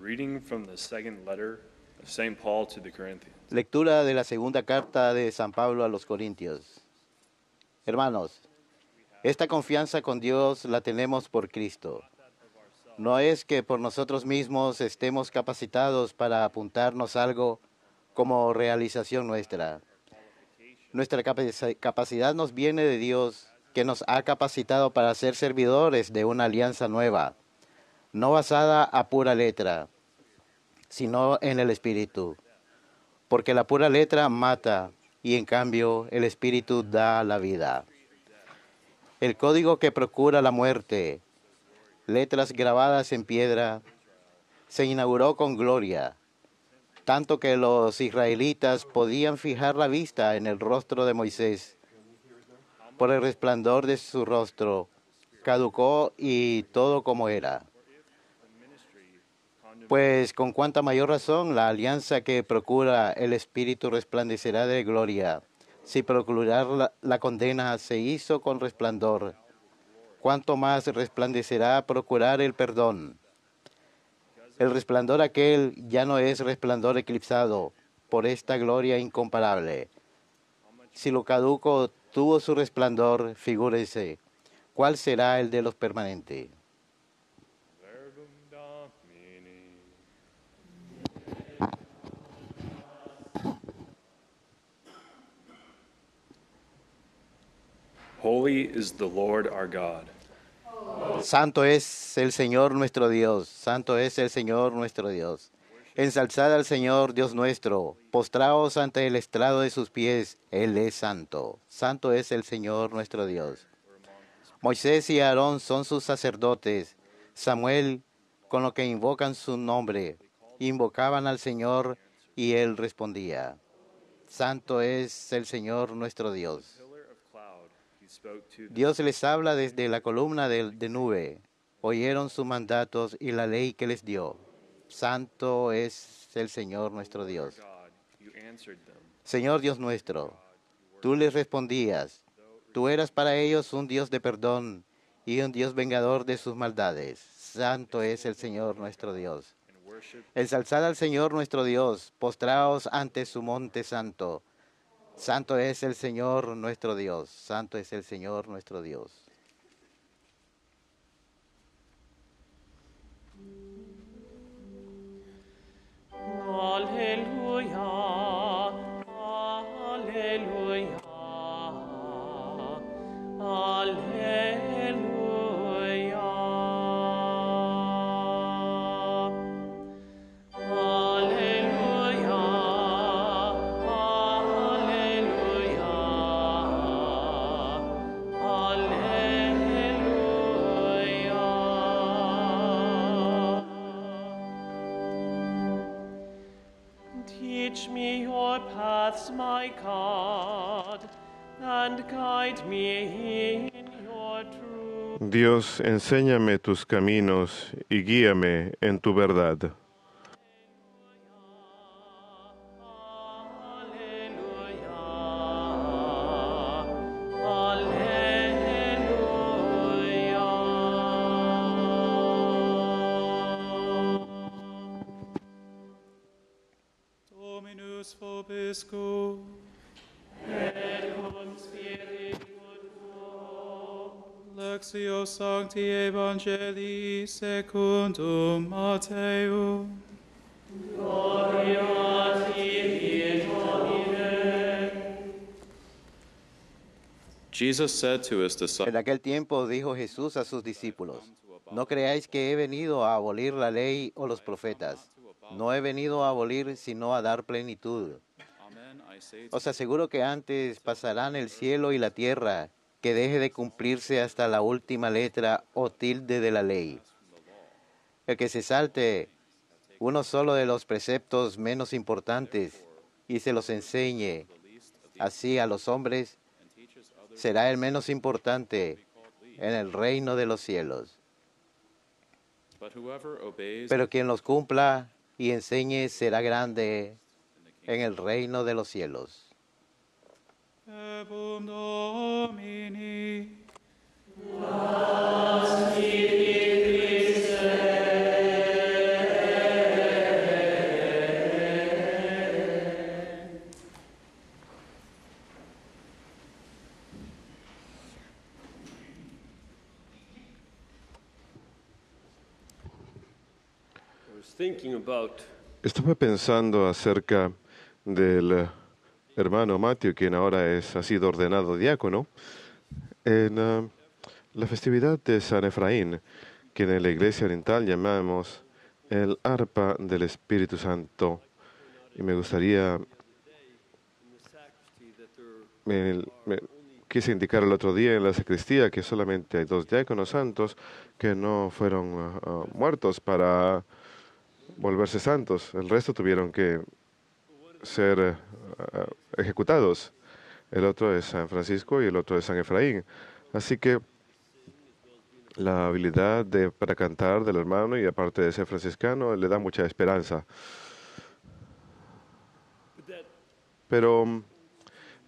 reading from the second letter of St. Paul to the Corinthians. Lectura de la segunda carta de San Pablo a los Corintios. Hermanos, esta confianza con Dios la tenemos por Cristo. No es que por nosotros mismos estemos capacitados para apuntarnos algo como realización nuestra. Nuestra capacidad nos viene de Dios, que nos ha capacitado para ser servidores de una alianza nueva, no basada a pura letra, sino en el Espíritu. Porque la pura letra mata, y en cambio el Espíritu da la vida. El código que procura la muerte, letras grabadas en piedra, se inauguró con gloria, tanto que los israelitas podían fijar la vista en el rostro de Moisés. Por el resplandor de su rostro, caducó y todo como era. Pues con cuánta mayor razón la alianza que procura el Espíritu resplandecerá de gloria. Si procurar la condena se hizo con resplandor, cuánto más resplandecerá procurar el perdón. El resplandor aquel ya no es resplandor eclipsado por esta gloria incomparable. Si lo caduco tuvo su resplandor, figúrese, ¿cuál será el de los permanentes? Holy is the Lord our God. Santo es el Señor nuestro Dios, santo es el Señor nuestro Dios. Ensalzad al Señor Dios nuestro, postraos ante el estrado de sus pies, Él es santo, santo es el Señor nuestro Dios. Moisés y Aarón son sus sacerdotes, Samuel con lo que invocan su nombre, invocaban al Señor y Él respondía. Santo es el Señor nuestro Dios. Dios les habla desde la columna de nube. Oyeron sus mandatos y la ley que les dio. Santo es el Señor nuestro Dios. Señor Dios nuestro, tú les respondías. Tú eras para ellos un Dios de perdón y un Dios vengador de sus maldades. Santo es el Señor nuestro Dios. Ensalzad al Señor nuestro Dios, postraos ante su monte santo. Santo es el Señor nuestro Dios, santo es el Señor nuestro Dios. Aleluya, aleluya, aleluya. Teach me your paths, my God, and guide me in your truth. Dios, enséñame tus caminos y guíame en tu verdad. Dominus vobiscum. Et cum spiritu tuo. Lectio Sancti Evangelii secundum Matteum. Gloria a ti, Domine. Jesus said to his disciples, En aquel tiempo dijo Jesús a sus discípulos, no creáis que he venido a abolir la ley o los profetas. No he venido a abolir, sino a dar plenitud. Os aseguro que antes pasarán el cielo y la tierra, que deje de cumplirse hasta la última letra o tilde de la ley. El que se salte uno solo de los preceptos menos importantes y se los enseñe así a los hombres, será el menos importante en el reino de los cielos. Pero quien los cumpla y enseñe será grande en el reino de los cielos. Ebum Domini. Estaba pensando acerca del hermano Matthew, quien ahora ha sido ordenado diácono, en la festividad de San Efraín, que en la Iglesia Oriental llamamos el arpa del Espíritu Santo. Y me gustaría, quise indicar el otro día en la sacristía que solamente hay 2 diáconos santos que no fueron muertos para volverse santos. El resto tuvieron que ser ejecutados. El otro es San Francisco y el otro es San Efraín. Así que la habilidad para cantar del hermano y aparte de ser franciscano le da mucha esperanza. Pero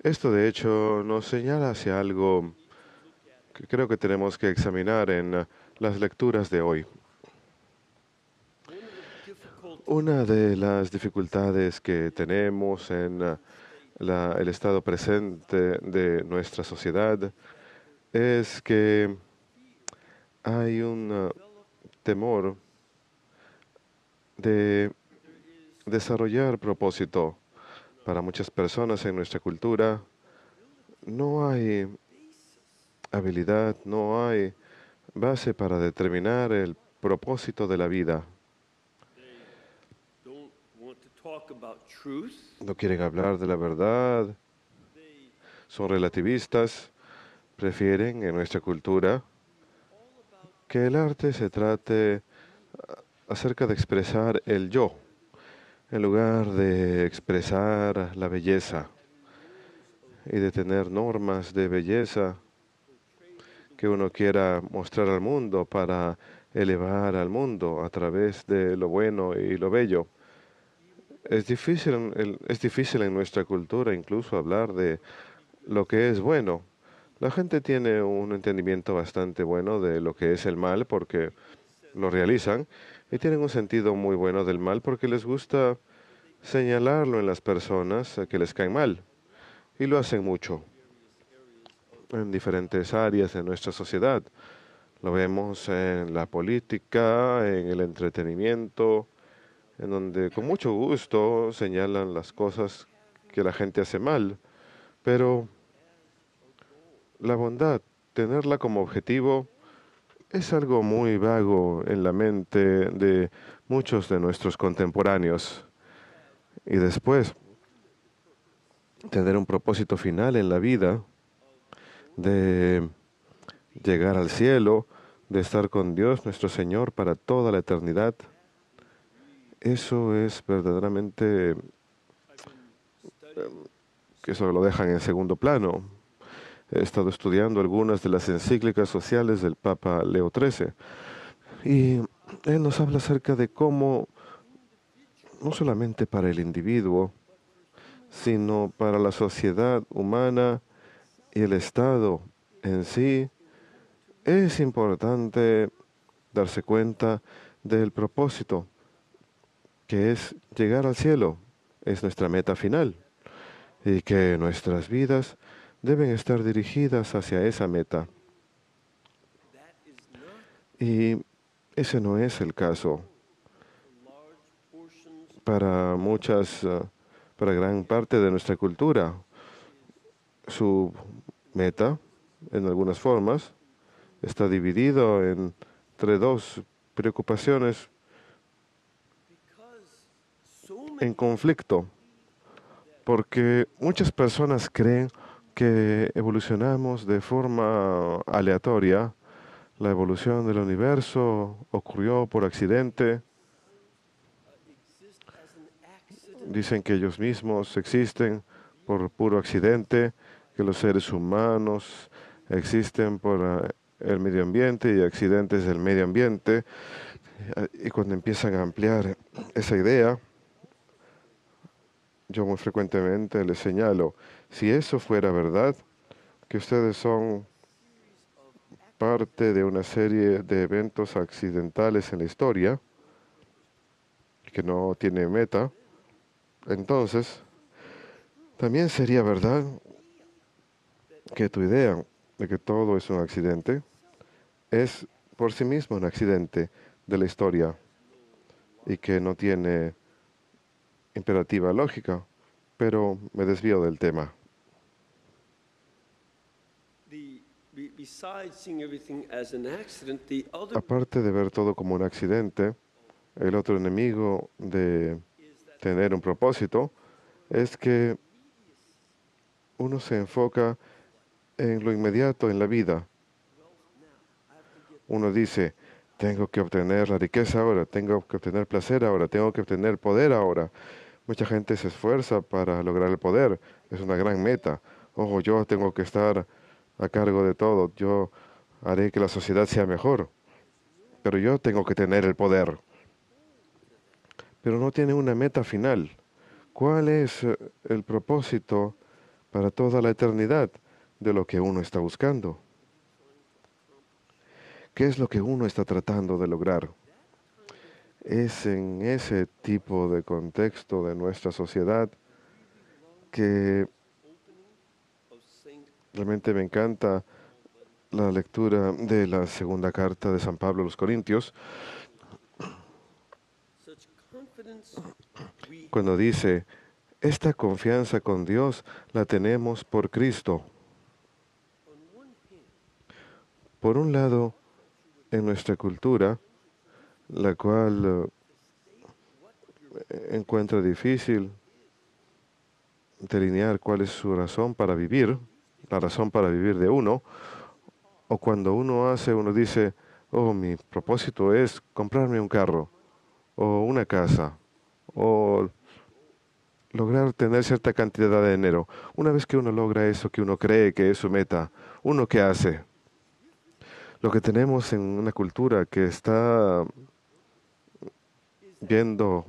esto de hecho nos señala hacia algo que creo que tenemos que examinar en las lecturas de hoy. Una de las dificultades que tenemos en el estado presente de nuestra sociedad es que hay un temor de desarrollar propósito. Para muchas personas en nuestra cultura no hay habilidad, no hay base para determinar el propósito de la vida. No quieren hablar de la verdad, son relativistas, prefieren en nuestra cultura que el arte se trate acerca de expresar el yo, en lugar de expresar la belleza y de tener normas de belleza que uno quiera mostrar al mundo para elevar al mundo a través de lo bueno y lo bello. Es difícil en nuestra cultura incluso hablar de lo que es bueno. La gente tiene un entendimiento bastante bueno de lo que es el mal porque lo realizan y tienen un sentido muy bueno del mal porque les gusta señalarlo en las personas que les caen mal y lo hacen mucho en diferentes áreas de nuestra sociedad. Lo vemos en la política, en el entretenimiento, en donde con mucho gusto señalan las cosas que la gente hace mal, pero la bondad, tenerla como objetivo, es algo muy vago en la mente de muchos de nuestros contemporáneos. Y después, tener un propósito final en la vida, de llegar al cielo, de estar con Dios nuestro Señor para toda la eternidad, eso es verdaderamente que eso lo dejan en segundo plano. He estado estudiando algunas de las encíclicas sociales del Papa Leo XIII y él nos habla acerca de cómo, no solamente para el individuo, sino para la sociedad humana y el Estado en sí, es importante darse cuenta del propósito, que es llegar al cielo, es nuestra meta final, y que nuestras vidas deben estar dirigidas hacia esa meta. Y ese no es el caso para para gran parte de nuestra cultura. Su meta, en algunas formas, está dividido entre 2 preocupaciones en conflicto, porque muchas personas creen que evolucionamos de forma aleatoria. La evolución del universo ocurrió por accidente. Dicen que ellos mismos existen por puro accidente, que los seres humanos existen por el medio ambiente y accidentes del medio ambiente. Y cuando empiezan a ampliar esa idea, yo muy frecuentemente les señalo, si eso fuera verdad, que ustedes son parte de una serie de eventos accidentales en la historia, que no tiene meta, entonces también sería verdad que tu idea de que todo es un accidente es por sí mismo un accidente de la historia. y que no tiene imperativa lógica, pero me desvío del tema. Besides seeing everything as an accident, the other Aparte de ver todo como un accidente, el otro enemigo de tener un propósito es que uno se enfoca en lo inmediato en la vida. Uno dice, tengo que obtener la riqueza ahora, tengo que obtener placer ahora, tengo que obtener poder ahora. Mucha gente se esfuerza para lograr el poder, es una gran meta. Ojo, yo tengo que estar a cargo de todo, yo haré que la sociedad sea mejor, pero yo tengo que tener el poder. Pero no tiene una meta final. ¿Cuál es el propósito para toda la eternidad de lo que uno está buscando? ¿Qué es lo que uno está tratando de lograr? Es en ese tipo de contexto de nuestra sociedad que realmente me encanta la lectura de la segunda carta de San Pablo a los Corintios, such confidence we cuando dice, esta confianza con Dios la tenemos por Cristo. Por un lado, en nuestra cultura, la cual encuentra difícil delinear cuál es su razón para vivir, la razón para vivir de uno, o cuando uno dice, oh, mi propósito es comprarme un carro, o una casa, o lograr tener cierta cantidad de dinero. Una vez que uno logra eso que uno cree que es su meta, ¿uno qué hace? Lo que tenemos en una cultura que está yendo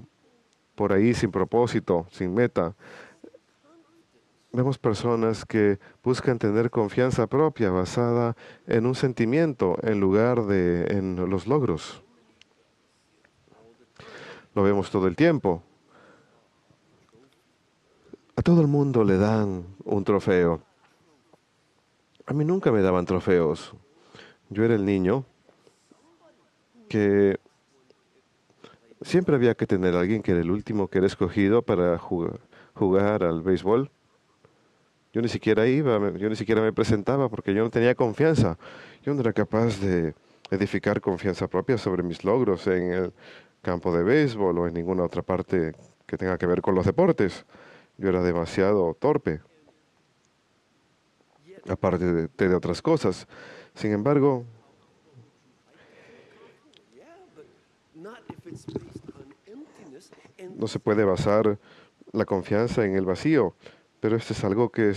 por ahí sin propósito, sin meta, vemos personas que buscan tener confianza propia basada en un sentimiento en lugar de en los logros. Lo vemos todo el tiempo. A todo el mundo le dan un trofeo. A mí nunca me daban trofeos. Yo era el niño que siempre había que tener a alguien que era el último que era escogido para jugar al béisbol. Yo ni siquiera iba, yo ni siquiera me presentaba porque yo no tenía confianza. Yo no era capaz de edificar confianza propia sobre mis logros en el campo de béisbol o en ninguna otra parte que tenga que ver con los deportes. Yo era demasiado torpe, aparte de otras cosas. Sin embargo, not if it's based on emptiness and no se puede basar la confianza en el vacío, pero esto es algo que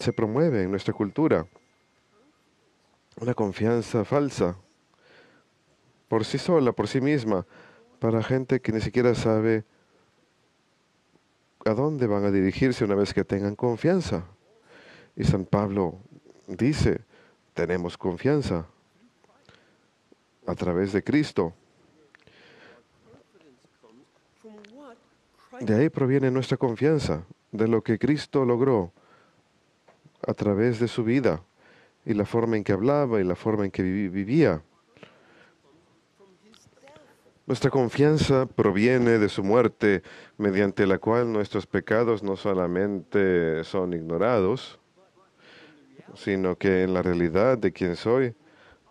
se promueve en nuestra cultura. Una confianza falsa, por sí sola, por sí misma, para gente que ni siquiera sabe a dónde van a dirigirse una vez que tengan confianza. Y San Pablo dice, tenemos confianza a través de Cristo. from what Christ De ahí proviene nuestra confianza, de lo que Cristo logró a través de su vida y la forma en que hablaba y la forma en que vivía. Nuestra confianza proviene de su muerte, mediante la cual nuestros pecados no solamente son ignorados, sino que en la realidad de quien soy,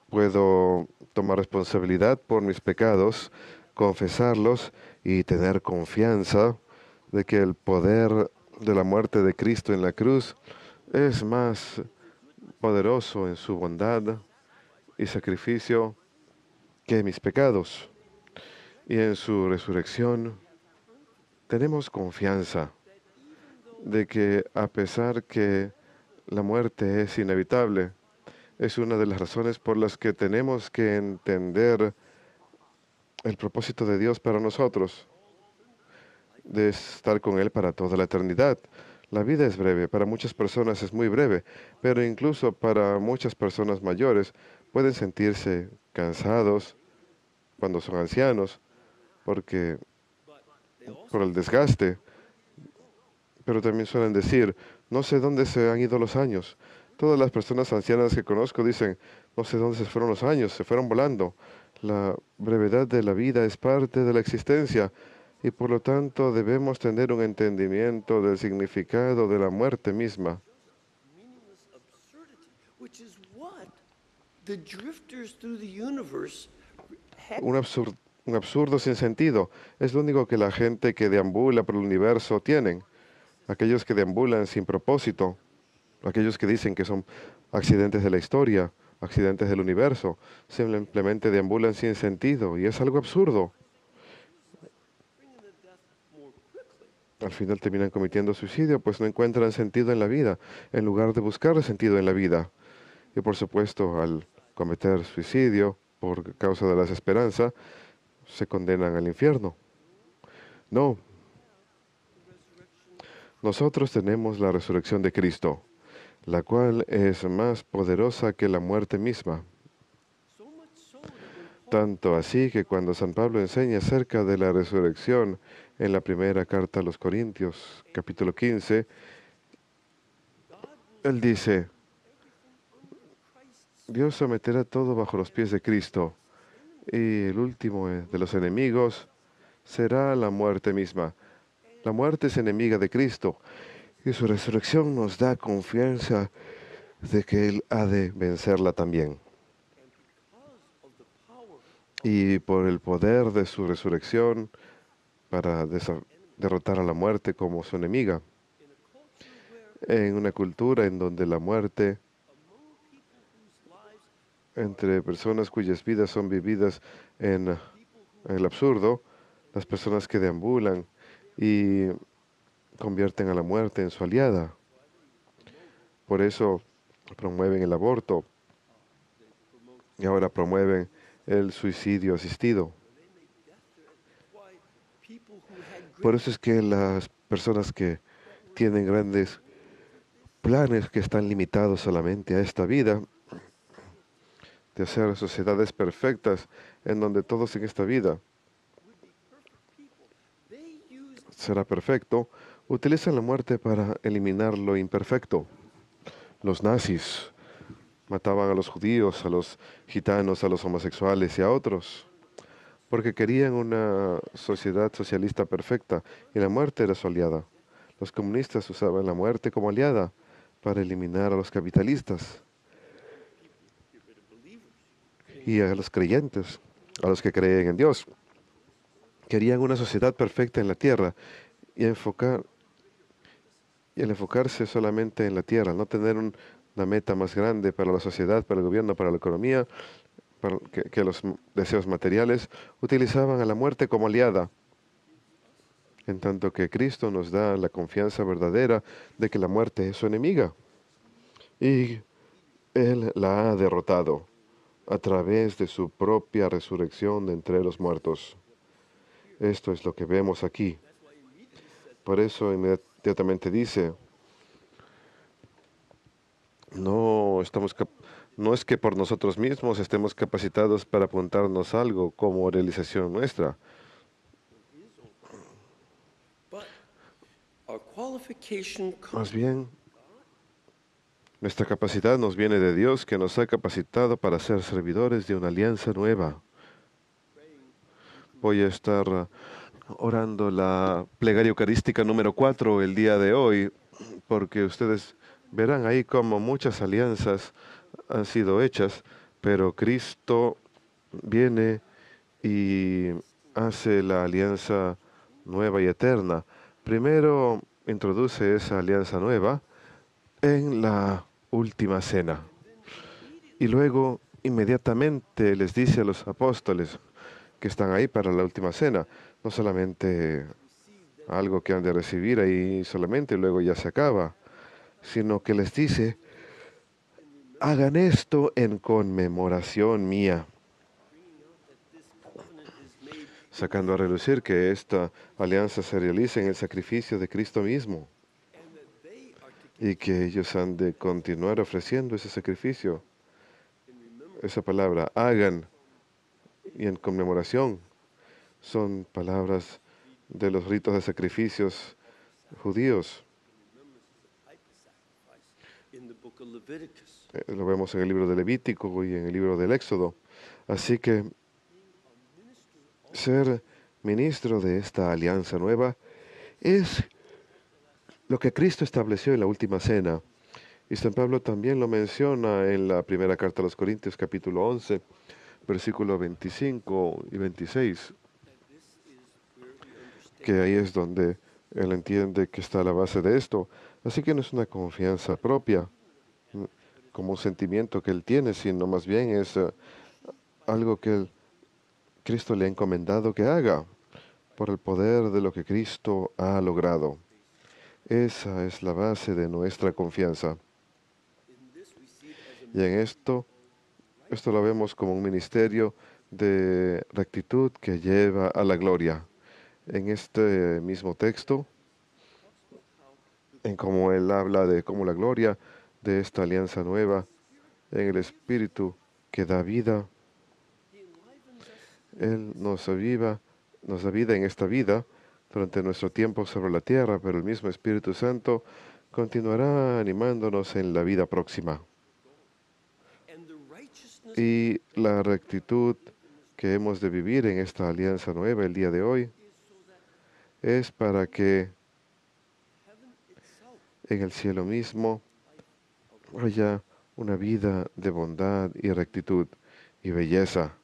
puedo tomar responsabilidad por mis pecados, confesarlos y tener confianza de que el poder de la muerte de Cristo en la cruz es más poderoso en su bondad y sacrificio que mis pecados. Y en su resurrección tenemos confianza de que a pesar que la muerte es inevitable, es una de las razones por las que tenemos que entender el propósito de Dios para nosotros, de estar con Él para toda la eternidad. La vida es breve, para muchas personas es muy breve, pero incluso para muchas personas mayores pueden sentirse cansados cuando son ancianos, por el desgaste, pero también suelen decir, no sé dónde se han ido los años. Todas las personas ancianas que conozco dicen, no sé dónde se fueron los años, se fueron volando. La brevedad de la vida es parte de la existencia y por lo tanto debemos tener un entendimiento del significado de la muerte misma. Meaningless absurdity, which is what the drifters through the universe had. Un absurdo sin sentido es lo único que la gente que deambula por el universo tienen. Aquellos que deambulan sin propósito, aquellos que dicen que son accidentes de la historia, accidentes del universo, simplemente deambulan sin sentido y es algo absurdo. Al final terminan cometiendo suicidio, pues no encuentran sentido en la vida, en lugar de buscar sentido en la vida. Y por supuesto, al cometer suicidio por causa de la desesperanza, se condenan al infierno. No. Nosotros tenemos la resurrección de Cristo, la cual es más poderosa que la muerte misma. Tanto así que cuando San Pablo enseña acerca de la resurrección en la primera carta a los Corintios, capítulo 15, él dice, Dios someterá todo bajo los pies de Cristo, y el último de los enemigos será la muerte misma. La muerte es enemiga de Cristo, y su resurrección nos da confianza de que Él ha de vencerla también. Y por el poder de su resurrección, para derrotar a la muerte como su enemiga, en una cultura en donde la muerte entre personas cuyas vidas son vividas en el absurdo, las personas que deambulan y convierten a la muerte en su aliada. Por eso promueven el aborto y ahora promueven el suicidio asistido. Por eso es que las personas que tienen grandes planes que están limitados solamente a esta vida, de hacer sociedades perfectas en donde todos en esta vida será perfecto, utilizan la muerte para eliminar lo imperfecto. Los nazis mataban a los judíos, a los gitanos, a los homosexuales y a otros, porque querían una sociedad socialista perfecta y la muerte era su aliada. Los comunistas usaban la muerte como aliada para eliminar a los capitalistas y a los creyentes, a los que creen en Dios. Querían una sociedad perfecta en la tierra y el enfocarse solamente en la tierra, no tener una meta más grande para la sociedad, para el gobierno, para la economía, que los deseos materiales, utilizaban a la muerte como aliada. En tanto que Cristo nos da la confianza verdadera de que la muerte es su enemiga. Y Él la ha derrotado a través de su propia resurrección de entre los muertos. Esto es lo que vemos aquí. Por eso inmediatamente dice, no es que por nosotros mismos estemos capacitados para apuntarnos algo como realización nuestra. Más bien, nuestra capacidad nos viene de Dios, que nos ha capacitado para ser servidores de una alianza nueva. Voy a estar orando la plegaria eucarística número 4 el día de hoy, porque ustedes verán ahí cómo muchas alianzas han sido hechas, pero Cristo viene y hace la alianza nueva y eterna. Primero introduce esa alianza nueva en la última cena. Y luego inmediatamente les dice a los apóstoles que están ahí para la última cena, no solamente algo que han de recibir ahí solamente y luego ya se acaba, sino que les dice, hagan esto en conmemoración mía, sacando a relucir que esta alianza se realiza en el sacrificio de Cristo mismo y que ellos han de continuar ofreciendo ese sacrificio. Esa palabra, hagan, y en conmemoración, son palabras de los ritos de sacrificios judíos. Lo vemos en el libro de Levítico y en el libro del Éxodo. Así que ser ministro de esta alianza nueva es lo que Cristo estableció en la última cena. Y San Pablo también lo menciona en la primera carta a los Corintios, capítulo 11, versículos 25 y 26, que ahí es donde él entiende que está la base de esto. Así que no es una confianza propia, como un sentimiento que él tiene, sino más bien es algo que Cristo le ha encomendado que haga por el poder de lo que Cristo ha logrado. Esa es la base de nuestra confianza. Y en esto lo vemos como un ministerio de rectitud que lleva a la gloria. En este mismo texto, en cómo él habla de cómo la gloria de esta alianza nueva, en el Espíritu que da vida, Él nos da vida en esta vida durante nuestro tiempo sobre la tierra, pero el mismo Espíritu Santo continuará animándonos en la vida próxima. Y la rectitud que hemos de vivir en esta alianza nueva el día de hoy es para que en el cielo mismo haya una vida de bondad y rectitud y belleza,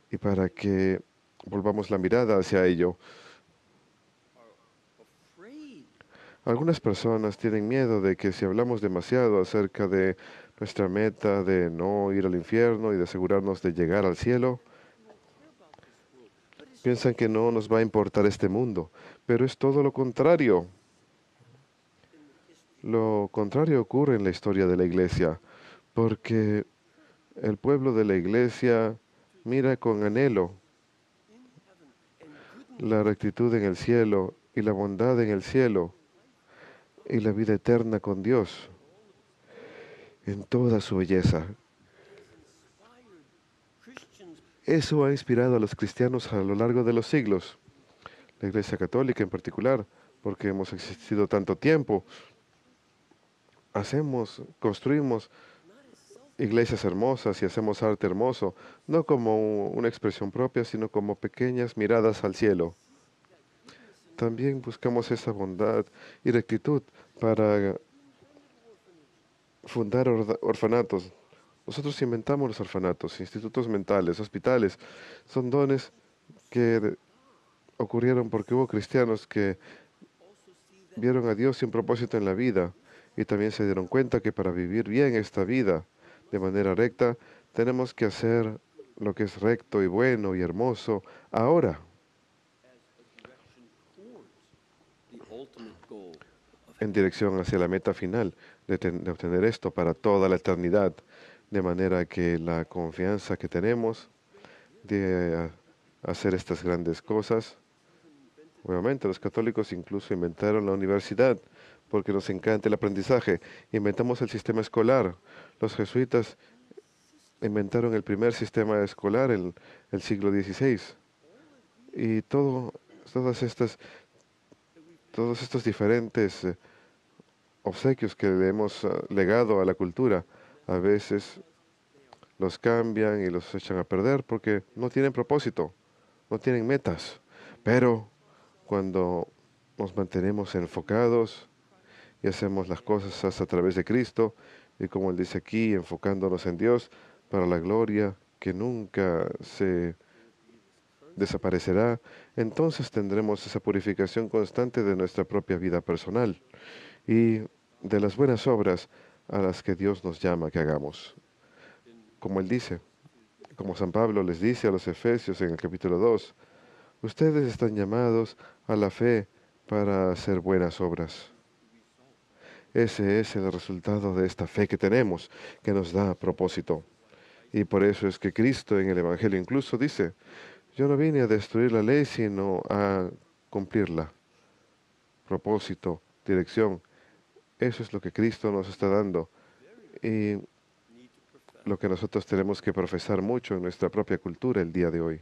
y para que volvamos la mirada hacia ello. Algunas personas tienen miedo de que si hablamos demasiado acerca de nuestra meta de no ir al infierno y de asegurarnos de llegar al cielo, piensan que no nos va a importar este mundo, pero es todo lo contrario. Lo contrario ocurre en la historia de la Iglesia, porque el pueblo de la Iglesia mira con anhelo la rectitud en el cielo y la bondad en el cielo y la vida eterna con Dios en toda su belleza. Eso ha inspirado a los cristianos a lo largo de los siglos, la Iglesia Católica en particular, porque hemos existido tanto tiempo. Construimos iglesias hermosas y hacemos arte hermoso, no como una expresión propia, sino como pequeñas miradas al cielo. También buscamos esa bondad y rectitud para fundar orfanatos. Nosotros inventamos los orfanatos, institutos mentales, hospitales. Son dones que ocurrieron porque hubo cristianos que vieron a Dios sin propósito en la vida y también se dieron cuenta que para vivir bien esta vida de manera recta, tenemos que hacer lo que es recto y bueno y hermoso ahora, en dirección hacia la meta final de obtener esto para toda la eternidad, de manera que la confianza que tenemos de hacer estas grandes cosas. Obviamente los católicos incluso inventaron la universidad porque nos encanta el aprendizaje. Inventamos el sistema escolar. Los jesuitas inventaron el primer sistema escolar en el siglo XVI. Y todos estos diferentes obsequios que le hemos legado a la cultura, a veces los cambian y los echan a perder porque no tienen propósito, no tienen metas. Pero cuando nos mantenemos enfocados y hacemos las cosas a través de Cristo, y como Él dice aquí, enfocándonos en Dios para la gloria que nunca se desaparecerá, entonces tendremos esa purificación constante de nuestra propia vida personal y de las buenas obras a las que Dios nos llama que hagamos. Como Él dice, como San Pablo les dice a los Efesios en el capítulo 2, ustedes están llamados a la fe para hacer buenas obras. Ese es el resultado de esta fe que tenemos, que nos da propósito. Y por eso es que Cristo en el Evangelio incluso dice, yo no vine a destruir la ley, sino a cumplirla. Propósito, dirección. Eso es lo que Cristo nos está dando. Y lo que nosotros tenemos que profesar mucho en nuestra propia cultura el día de hoy.